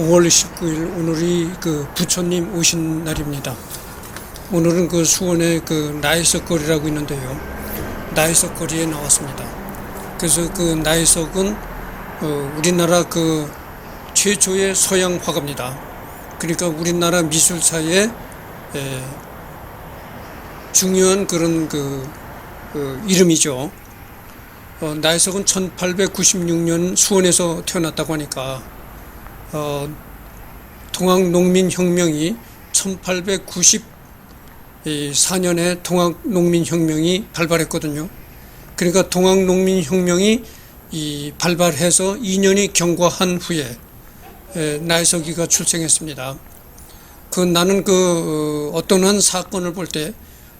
5월 19일 오늘이 그 부처님 오신 날입니다. 오늘은 그 수원에 그 나이석거리라고 있는데요. 나이석거리에 나왔습니다. 그래서 그 나이석은 우리나라 그 최초의 서양 화가입니다. 그러니까 우리나라 미술사에 중요한 그런 이름이죠. 나이석은 1896년 수원에서 태어났다고 하니까 동학농민혁명이 1894년에 동학농민혁명이 발발했거든요. 그러니까 동학농민혁명이 발발해서 2년이 경과한 후에 나이석이가 출생했습니다. 나는 어떤 한 사건을 볼 때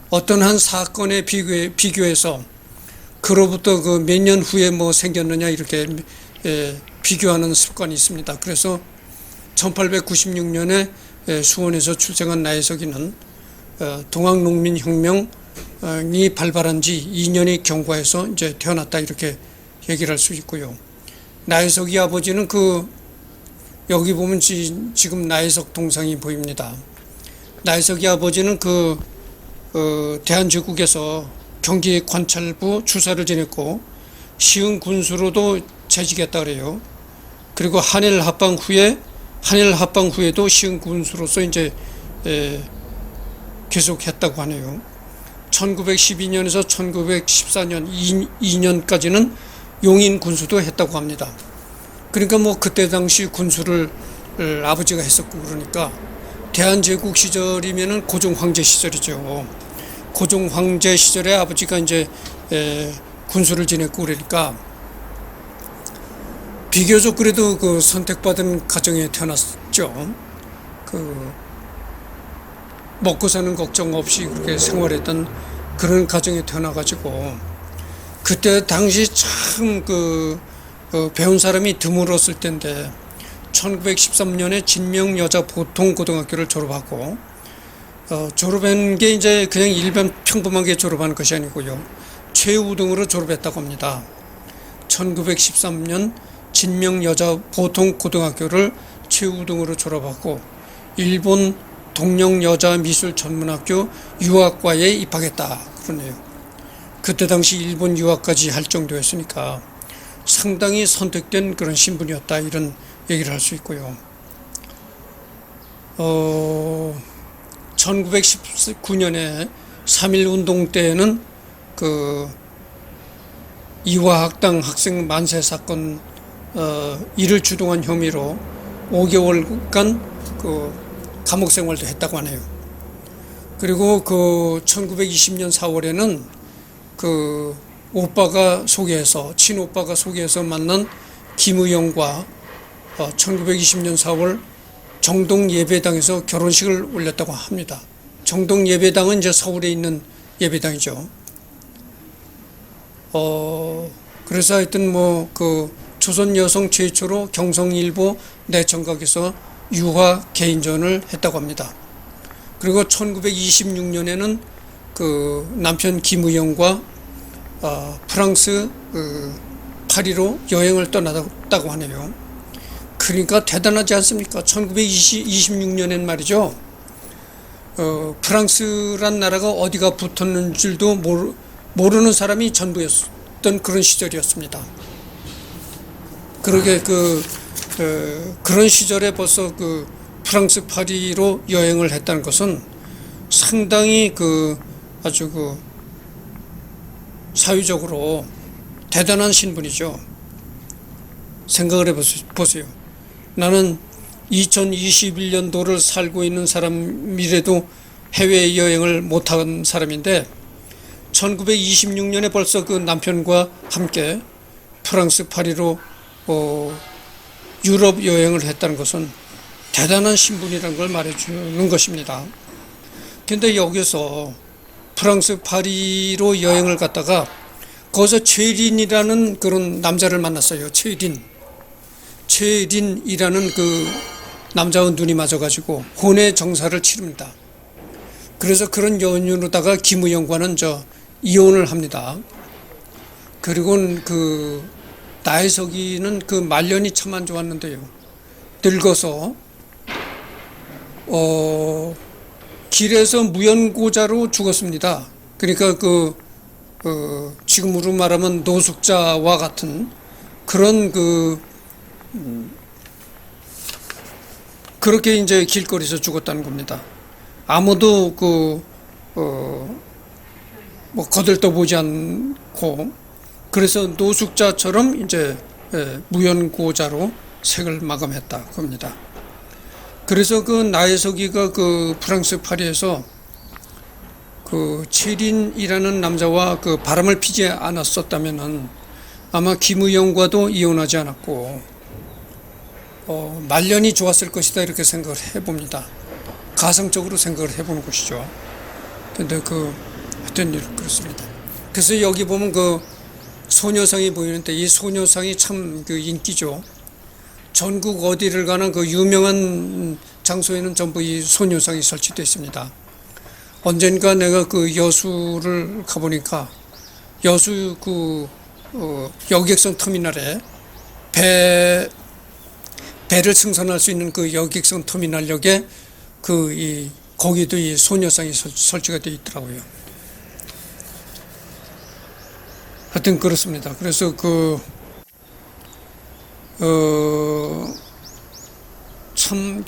어떤 한 사건에 비교해서 그로부터 몇 년 후에 뭐 생겼느냐 이렇게 비교하는 습관이 있습니다. 그래서 1896년에 수원에서 출생한 나이석이는 동학농민혁명이 발발한 지 2년이 경과해서 이제 태어났다 이렇게 얘기를 할 수 있고요. 나이석이 아버지는 여기 보면 지금 나이석 동상이 보입니다. 나이석이 아버지는 대한제국에서 경기 관찰부 주사를 지냈고 시흥 군수로도 재직했다 그래요. 그리고 한일 합방 후에도 시흥 군수로서 이제 계속했다고 하네요. 1912년에서 1914년 2년까지는 용인 군수도 했다고 합니다. 그러니까 뭐 그때 당시 군수를 아버지가 했었고 그러니까 대한제국 시절이면은 고종 황제 시절이죠. 고종 황제 시절에 아버지가 이제 군수를 지냈고 그러니까 비교적 그래도 선택받은 가정에 태어났죠. 먹고 사는 걱정 없이 그렇게 생활했던 그런 가정에 태어나가지고 그때 당시 참 배운 사람이 드물었을 때인데 1913년에 진명여자보통고등학교를 졸업하고 졸업한 게 이제 그냥 일반 평범하게 졸업하는 것이 아니고요. 최우등으로 졸업했다고 합니다. 1913년 진명여자보통고등학교를 최우등으로 졸업하고 일본 동령여자미술전문학교 유학과에 입학했다 그러네요. 그때 당시 일본 유학까지 할 정도였으니까 상당히 선택된 그런 신분이었다 이런 얘기를 할 수 있고요. 1919년에 3.1운동 때에는 이화학당 학생 만세 사건 이를 주동한 혐의로 5개월간 감옥 생활도 했다고 하네요. 그리고 1920년 4월에는 친오빠가 소개해서 만난 김의영과 1920년 4월 정동예배당에서 결혼식을 올렸다고 합니다. 정동예배당은 이제 서울에 있는 예배당이죠. 그래서 하여튼 조선 여성 최초로 경성일보 내청각에서 유화 개인전을 했다고 합니다. 그리고 1926년에는 남편 김의영과 프랑스 파리로 여행을 떠났다고 하네요. 그러니까 대단하지 않습니까? 1926년엔 말이죠. 프랑스란 나라가 어디가 붙었는 줄도 모르는 사람이 전부였던 그런 시절이었습니다. 그러게 그런 시절에 벌써 프랑스 파리로 여행을 했다는 것은 상당히 아주 사회적으로 대단한 신분이죠. 생각을 해보세요. 나는 2021년도를 살고 있는 사람이라도 해외여행을 못한 사람인데 1926년에 벌써 남편과 함께 프랑스 파리로 유럽 여행을 했다는 것은 대단한 신분이라는 걸 말해주는 것입니다. 근데 여기서 프랑스 파리로 여행을 갔다가 거기서 최린이라는 그런 남자를 만났어요. 최린이라는 남자와 눈이 맞아가지고 혼의 정사를 치릅니다. 그래서 그런 연유로다가 김의영과는 이혼을 합니다. 그리고 나혜석이는 말년이 참 안 좋았는데요. 늙어서 길에서 무연고자로 죽었습니다. 그러니까 지금으로 말하면 노숙자와 같은 그런 그렇게 이제 길거리에서 죽었다는 겁니다. 아무도 뭐 거들떠보지 않고, 그래서 노숙자처럼 이제 무연고자로 생을 마감했다 겁니다. 그래서 나혜석이가 프랑스 파리에서 체린이라는 남자와 바람을 피지 않았었다면은 아마 김의영과도 이혼하지 않았고 말년이 좋았을 것이다, 이렇게 생각을 해봅니다. 가성적으로 생각을 해보는 것이죠. 근데 하여튼 그렇습니다. 그래서 여기 보면 소녀상이 보이는데, 이 소녀상이 참 인기죠. 전국 어디를 가나 유명한 장소에는 전부 이 소녀상이 설치되어 있습니다. 언젠가 내가 여수를 가보니까 여수 여객선 터미널에 배를 승선할 수 있는 여객선 터미널역에 거기도 이 소녀상이 설치가 되어 있더라고요. 하여튼 그렇습니다. 그래서 참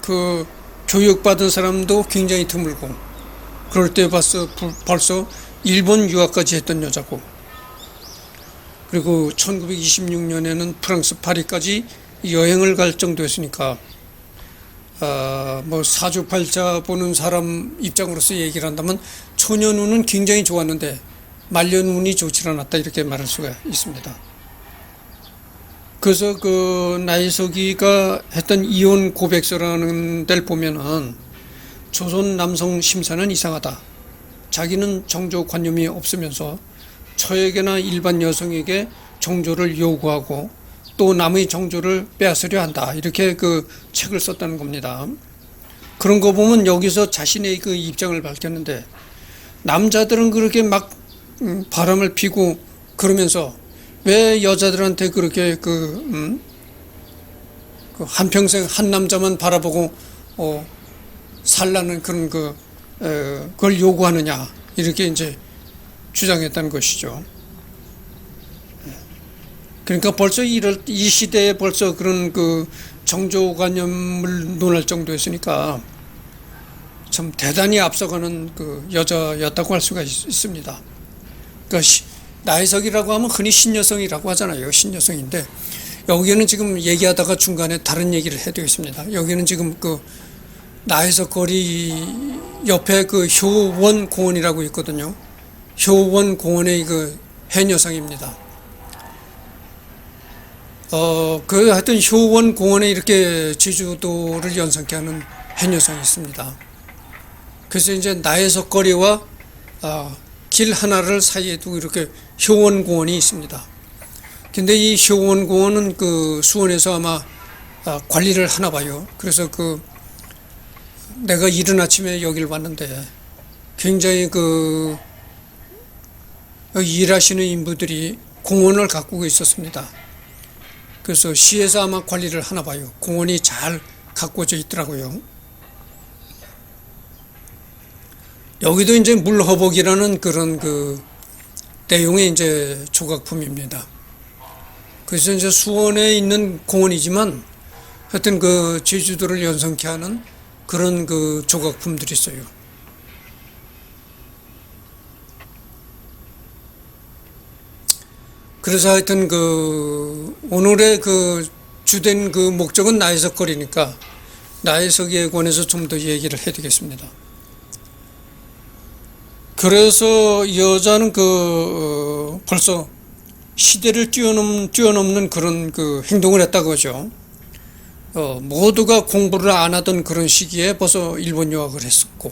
교육받은 사람도 굉장히 드물고, 그럴 때 벌써 일본 유학까지 했던 여자고, 그리고 1926년에는 프랑스 파리까지 여행을 갈 정도였으니까, 뭐 사주팔자 보는 사람 입장으로서 얘기를 한다면 초년운은 굉장히 좋았는데 말년운이 좋지 않았다, 이렇게 말할 수가 있습니다. 그래서 나혜석이가 했던 이혼 고백서라는 데를 보면은 조선 남성 심사는 이상하다. 자기는 정조관념이 없으면서 처에게나 일반 여성에게 정조를 요구하고 또 남의 정조를 빼앗으려 한다, 이렇게 책을 썼다는 겁니다. 그런 거 보면 여기서 자신의 입장을 밝혔는데, 남자들은 그렇게 막 바람을 피고 그러면서 왜 여자들한테 그렇게 한평생 한 남자만 바라보고 살라는 그런 그걸 요구하느냐, 이렇게 이제 주장했다는 것이죠. 그러니까 벌써 이 시대에 벌써 그런 정조관념을 논할 정도였으니까 참 대단히 앞서가는 여자였다고 할 수가 있습니다. 그러니까 나혜석이라고 하면 흔히 신여성이라고 하잖아요. 신여성인데 여기는 지금 얘기하다가 중간에 다른 얘기를 해드리겠습니다. 여기는 지금 나혜석 거리 옆에 효원 공원이라고 있거든요. 효원 공원의 해녀상입니다. 하여튼 효원 공원에 이렇게 제주도를 연상케 하는 해녀상이 있습니다. 그래서 이제 나혜석 거리와 길 하나를 사이에 두고 이렇게 효원 공원이 있습니다. 근데 이 효원 공원은 수원에서 아마 관리를 하나 봐요. 그래서 내가 이른 아침에 여기를 왔는데 굉장히 일하시는 인부들이 공원을 가꾸고 있었습니다. 그래서 시에서 아마 관리를 하나 봐요. 공원이 잘 가꾸어져 있더라고요. 여기도 이제 물허벅이라는 그런 내용의 이제 조각품입니다. 그래서 이제 수원에 있는 공원이지만 하여튼 제주도를 연상케 하는 그런 조각품들이 있어요. 그래서 하여튼 오늘의 주된 목적은 나혜석 거리니까 나혜석에 관해서 좀 더 얘기를 해드리겠습니다. 그래서 여자는 벌써 시대를 뛰어넘는 그런 행동을 했다고 하죠. 모두가 공부를 안 하던 그런 시기에 벌써 일본 유학을 했었고,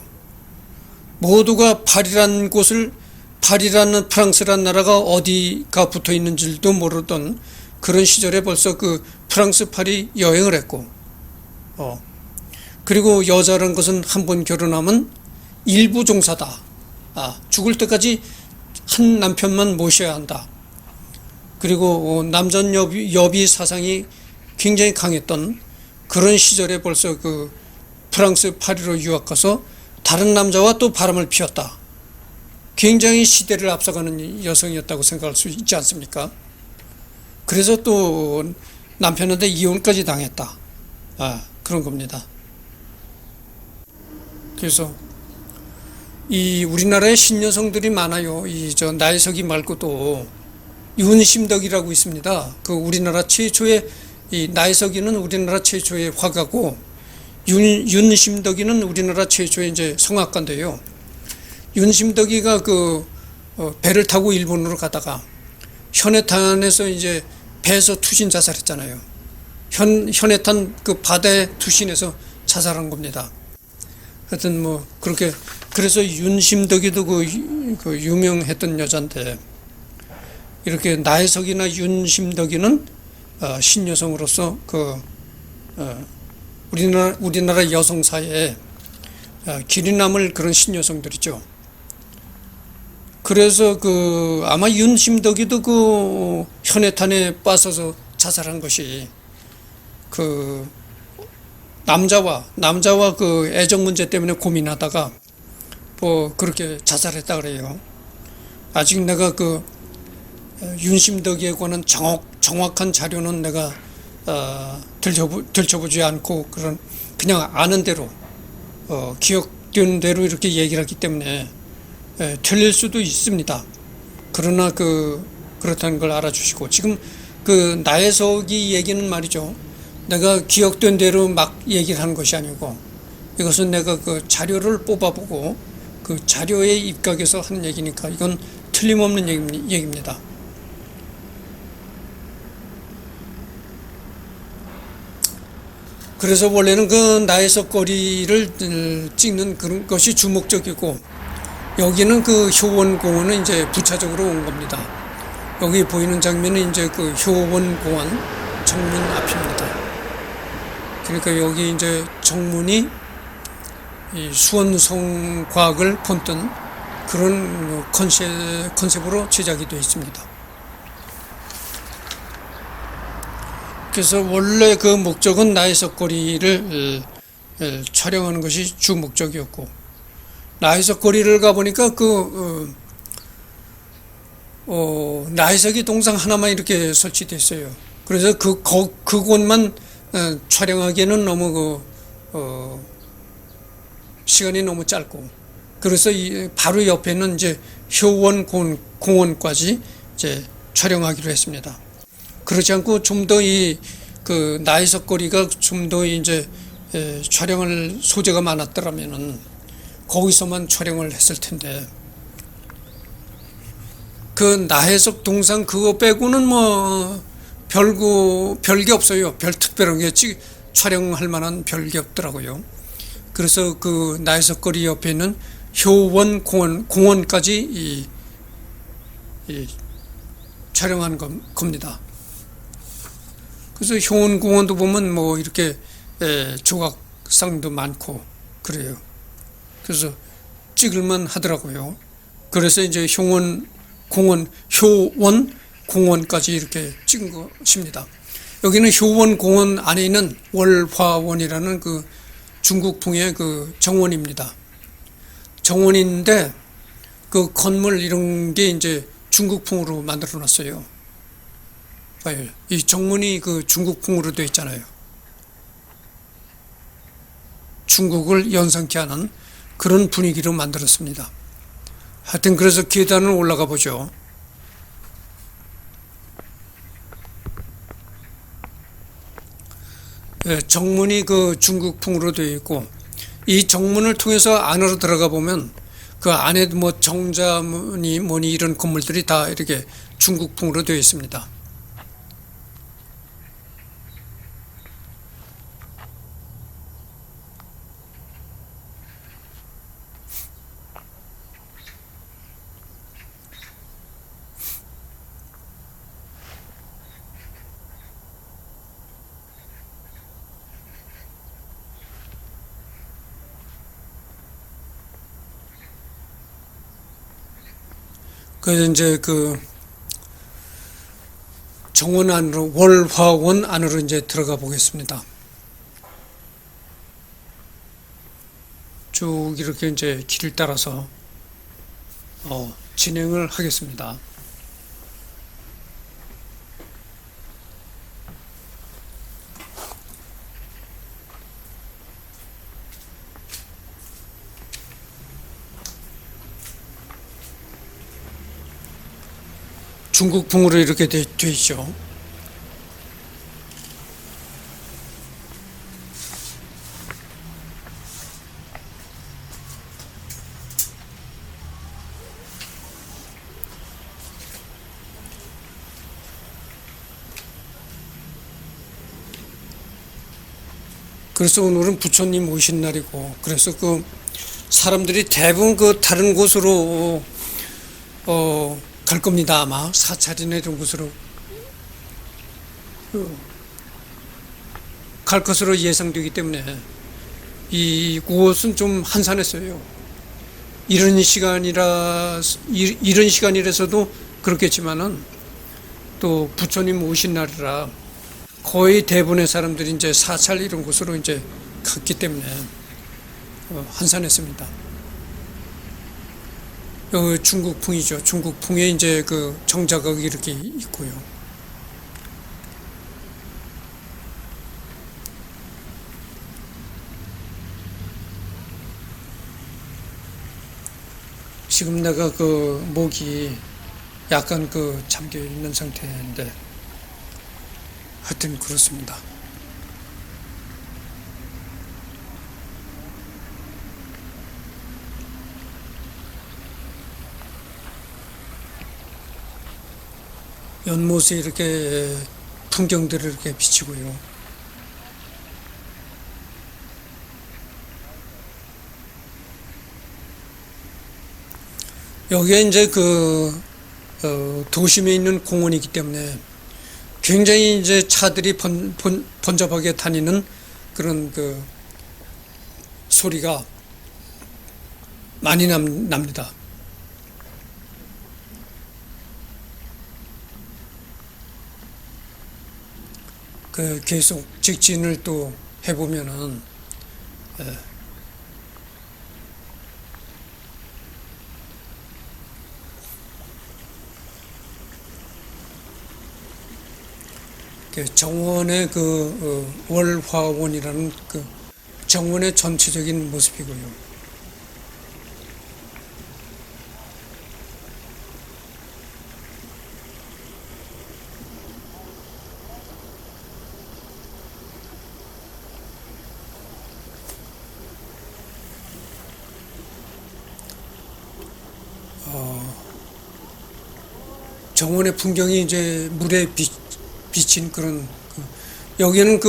모두가 파리라는 프랑스라는 나라가 어디가 붙어 있는지도 모르던 그런 시절에 벌써 프랑스 파리 여행을 했고, 그리고 여자라는 것은 한 번 결혼하면 일부 종사다. 죽을 때까지 한 남편만 모셔야 한다. 그리고 남전 여비 사상이 굉장히 강했던 그런 시절에 벌써 그 프랑스 파리로 유학 가서 다른 남자와 또 바람을 피웠다. 굉장히 시대를 앞서가는 여성이었다고 생각할 수 있지 않습니까? 그래서 또 남편한테 이혼까지 당했다. 그런 겁니다. 그래서 이 우리나라에 신여성들이 많아요. 이 저 나혜석이 말고도 윤심덕이라고 있습니다. 그 우리나라 최초의 이 나혜석이는 우리나라 최초의 화가고 윤심덕이는 우리나라 최초의 이제 성악가인데요. 윤심덕이가 그 배를 타고 일본으로 가다가 현해탄에서 이제 배에서 투신 자살했잖아요. 현해탄 그 바다에 투신해서 자살한 겁니다. 하여튼 뭐 그렇게 그래서 윤심덕이도 그 유명했던 여잔데 이렇게 나혜석이나 윤심덕이는 신여성으로서 그 우리나라 여성 사회에 길이 남을 그런 신여성들이죠. 그래서 그 아마 윤심덕이도 그 현해탄에 빠져서 자살한 것이 그 남자와 그 애정 문제 때문에 고민하다가 뭐 그렇게 자살했다 그래요. 아직 내가 그 윤심덕에 관한 정확한 자료는 내가 들춰보지 않고 그냥 아는 대로 기억되는 대로 이렇게 얘기를 하기 때문에 틀릴 수도 있습니다. 그러나 그렇다는 걸 알아주시고 지금 그 나혜석이 얘기는 말이죠. 내가 기억된 대로 막 얘기를 하는 것이 아니고 이것은 내가 그 자료를 뽑아보고 그 자료에 입각해서 하는 얘기니까 이건 틀림없는 얘기입니다. 그래서 원래는 그 나혜석 거리를 찍는 그런 것이 주목적이고 여기는 그 효원공원은 이제 부차적으로 온 겁니다. 여기 보이는 장면은 이제 그 효원공원 정문 앞입니다. 그러니까 여기 이제 정문이 이 수원성과학을 본뜬 그런 컨셉으로 제작이 되어 있습니다. 그래서 원래 그 목적은 나혜석 거리를 촬영하는 것이 주 목적이었고 나혜석 거리를 가보니까 나혜석이 동상 하나만 이렇게 설치되어 있어요. 그래서 그곳만 촬영하기에는 너무 시간이 너무 짧고 그래서 바로 옆에는 이제 효원 공원까지 이제 촬영하기로 했습니다. 그렇지 않고 좀 더 그 나혜석 거리가 좀 더 이제 촬영할 소재가 많았더라면은 거기서만 촬영을 했을 텐데 그 나혜석 동상 그거 빼고는 뭐 별게 없어요. 별 특별한 게 촬영할 만한 별게 없더라고요. 그래서 그 나혜석 거리 옆에 있는 효원 공원까지 촬영한 겁니다. 그래서 효원 공원도 보면 뭐 이렇게 조각상도 많고 그래요. 그래서 찍을만 하더라고요. 그래서 이제 효원 공원까지 이렇게 찍은 것입니다. 여기는 효원 공원 안에 있는 월화원이라는 그 중국풍의 그 정원입니다. 정원인데 그 건물 이런 게 이제 중국풍으로 만들어 놨어요. 이 정문이 그 중국풍으로 되어 있잖아요. 중국을 연상케 하는 그런 분위기로 만들었습니다. 하여튼 그래서 계단을 올라가 보죠. 정문이 그 중국풍으로 되어 있고 이 정문을 통해서 안으로 들어가 보면 그 안에 뭐 정자문이 뭐니 이런 건물들이 다 이렇게 중국풍으로 되어 있습니다. 그래서 이제 그 정원 안으로 월화원 안으로 이제 들어가 보겠습니다. 쭉 이렇게 이제 길을 따라서 진행을 하겠습니다. 중국풍으로 이렇게 돼 있죠. 그래서 오늘은 부처님 오신 날이고, 그래서 그 사람들이 대부분 그 다른 곳으로 갈 겁니다. 아마 사찰이나 이런 곳으로 갈 것으로 예상되기 때문에 이곳은 좀 한산했어요. 이런 시간이라서도 그렇겠지만은 또 부처님 오신 날이라 거의 대부분의 사람들이 이제 사찰 이런 곳으로 이제 갔기 때문에 한산했습니다. 여기 중국풍이죠. 중국풍에 이제 그 정자각이 이렇게 있고요. 지금 내가 그 목이 약간 그 잠겨 있는 상태인데 하여튼 그렇습니다. 연못에 이렇게 풍경들을 이렇게 비치고요. 여기에 이제 도심에 있는 공원이기 때문에 굉장히 이제 차들이 번잡하게 다니는 그런 그 소리가 많이 납니다. 그 계속 직진을 또 해보면은 정원의 월화원이라는 그 정원의 전체적인 모습이고요. 정원의 풍경이 이제 물에 비친 그런 여기는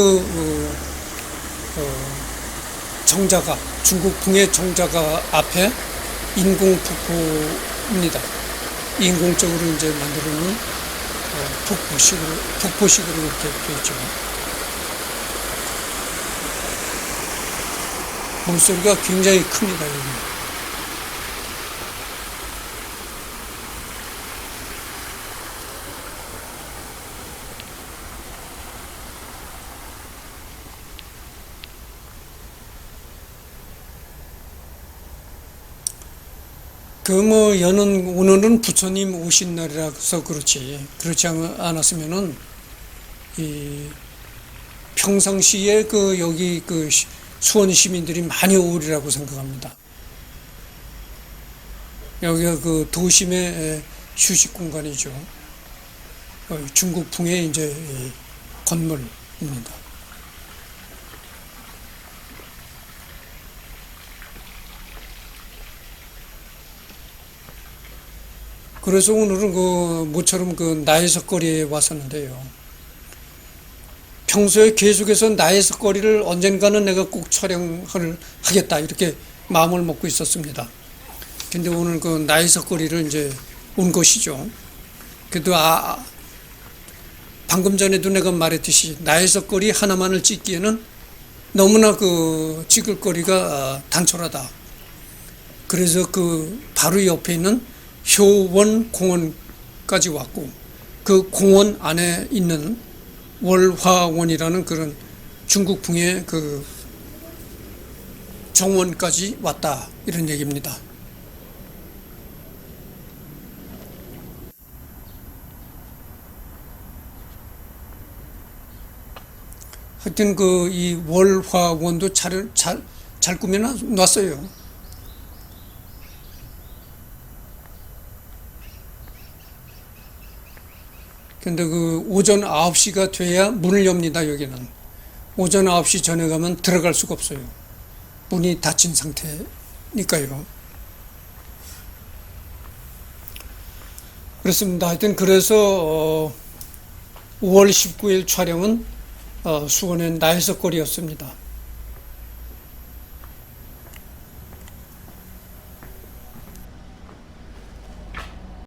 정자가 중국풍의 정자가 앞에 인공 폭포입니다. 인공적으로 이제 만들어놓은 폭포식으로 이렇게 되어 있죠. 물소리가 굉장히 큽니다. 여기. 오늘은 부처님 오신 날이라서 그렇지 않았으면은 평상시에 여기 수원 시민들이 많이 오리라고 생각합니다. 여기가 도심의 휴식 공간이죠. 중국풍의 이제 건물입니다. 그래서 오늘은 모처럼 나혜석거리에 왔었는데요. 평소에 계속해서 나혜석거리를 언젠가는 내가 꼭 촬영을 하겠다 이렇게 마음을 먹고 있었습니다. 근데 오늘 나혜석거리를 이제 온 것이죠. 그래도 방금 전에도 내가 말했듯이 나혜석거리 하나만을 찍기에는 너무나 찍을 거리가 단촐하다. 그래서 바로 옆에 있는 효원 공원까지 왔고 그 공원 안에 있는 월화원이라는 그런 중국풍의 정원까지 왔다 이런 얘기입니다. 하여튼 그 이 월화원도 잘 꾸며 놨어요. 근데 그 오전 9시가 돼야 문을 엽니다, 여기는. 오전 9시 전에 가면 들어갈 수가 없어요. 문이 닫힌 상태니까요. 그렇습니다. 하여튼 그래서 5월 19일 촬영은 수원의 나혜석거리였습니다.